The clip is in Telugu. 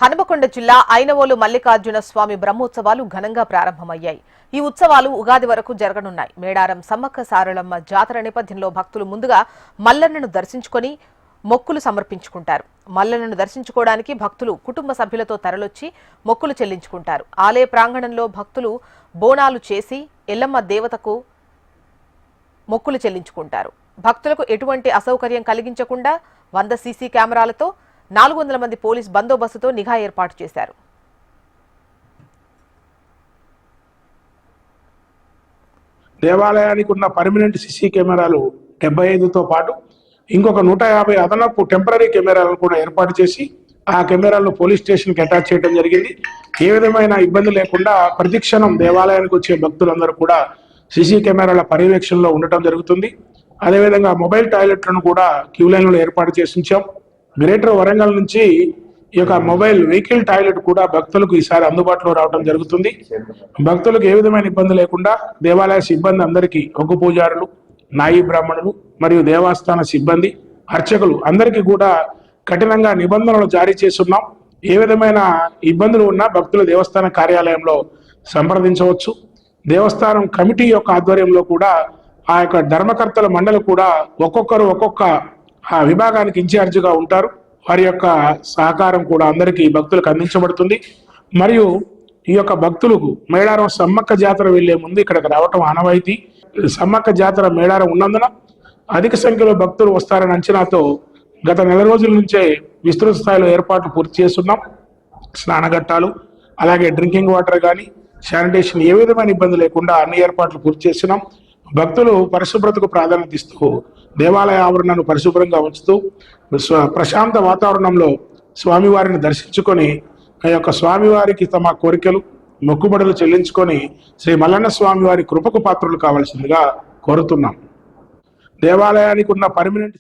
హనుమకొండ జిల్లా ఐనవోలు మల్లికార్జున స్వామి బ్రహ్మోత్సవాలు ఘనంగా ప్రారంభమయ్యాయి. ఈ ఉత్సవాలు ఉగాది వరకు జరగనున్నాయి. మేడారం సమ్మక్క సారళమ్మ జాతర నేపథ్యంలో భక్తులు ముందుగా మల్లన్నను దర్శించుకొని మొక్కులు సమర్పించుకుంటారు. మల్లన్నను దర్శించుకోవడానికి భక్తులు కుటుంబ సభ్యులతో తరలొచ్చి మొక్కులు చెల్లించుకుంటారు. ఆలయ ప్రాంగణంలో భక్తులు బోనాలు చేసి ఎల్లమ్మ దేవతకు మొక్కులు చెల్లించుకుంటారు. భక్తులకు ఎటువంటి అసౌకర్యం కలిగించకుండా 100 సీసీ కెమెరాలతో 400 మంది పోలీస్ బందోబస్తుతో నిఘా ఏర్పాటు చేశారు. దేవాలయానికి ఉన్న పర్మనెంట్ సీసీ కెమెరాలు 75తో పాటు ఇంకొక 150 అదనపు టెంపరీ కెమెరాలను కూడా ఏర్పాటు చేసి ఆ కెమెరాలను పోలీస్ స్టేషన్కి అటాచ్ చేయడం జరిగింది. ఏ విధమైన ఇబ్బంది లేకుండా ప్రతిక్షణం దేవాలయానికి వచ్చే భక్తులందరూ కూడా సీసీ కెమెరాల పర్యవేక్షణలో ఉండటం జరుగుతుంది. అదేవిధంగా మొబైల్ టాయిలెట్లను కూడా క్యూ లైన్లో ఏర్పాటు చేసి ఉంచాం. గ్రేటర్ వరంగల్ నుంచి ఈ యొక్క మొబైల్ వెహికల్ టాయిలెట్ కూడా భక్తులకు ఈసారి అందుబాటులో రావడం జరుగుతుంది. భక్తులకు ఏ విధమైన ఇబ్బంది లేకుండా దేవాలయ సిబ్బంది అందరికీ ఒగ్గు పూజారులు, నాయి బ్రాహ్మణులు మరియు దేవస్థాన సిబ్బంది, అర్చకులు అందరికీ కూడా కఠినంగా నిబంధనలు జారీ చేస్తున్నాం. ఏ విధమైన ఇబ్బందులు ఉన్నా భక్తులు దేవస్థాన కార్యాలయంలో సంప్రదించవచ్చు. దేవస్థానం కమిటీ యొక్క ఆధ్వర్యంలో కూడా ఆ యొక్క ధర్మకర్తల మండలి కూడా ఒక్కొక్కరు ఒక్కొక్క విభాగానికి ఇన్ఛార్జిగా ఉంటారు. వారి యొక్క సహకారం కూడా అందరికీ భక్తులకు అందించబడుతుంది. మరియు ఈ యొక్క భక్తులకు మేడారం సమ్మక్క జాతర వెళ్లే ముందు ఇక్కడికి రావటం ఆనవాయితీ. సమ్మక్క జాతర మేడారం ఉన్నందున అధిక సంఖ్యలో భక్తులు వస్తారని అంచనాతో గత నెల రోజుల నుంచే విస్తృత స్థాయిలో ఏర్పాట్లు పూర్తి చేస్తున్నాం. స్నానఘట్టాలు, అలాగే డ్రింకింగ్ వాటర్ కానీ శానిటేషన్ ఏ విధమైన ఇబ్బంది లేకుండా అన్ని ఏర్పాట్లు పూర్తి చేస్తున్నాం. భక్తులు పరిశుభ్రతకు ప్రాధాన్యత ఇస్తూ దేవాలయ ఆవరణను పరిశుభ్రంగా ఉంచుతూ ప్రశాంత వాతావరణంలో స్వామివారిని దర్శించుకొని ఆ యొక్క స్వామివారికి తమ కోరికలు మొక్కుబడులు చెల్లించుకొని శ్రీ మల్లన్న స్వామివారి కృపకు పాత్రలు కావాల్సిందిగా కోరుతున్నాం. దేవాలయానికి ఉన్న పర్మనెంట్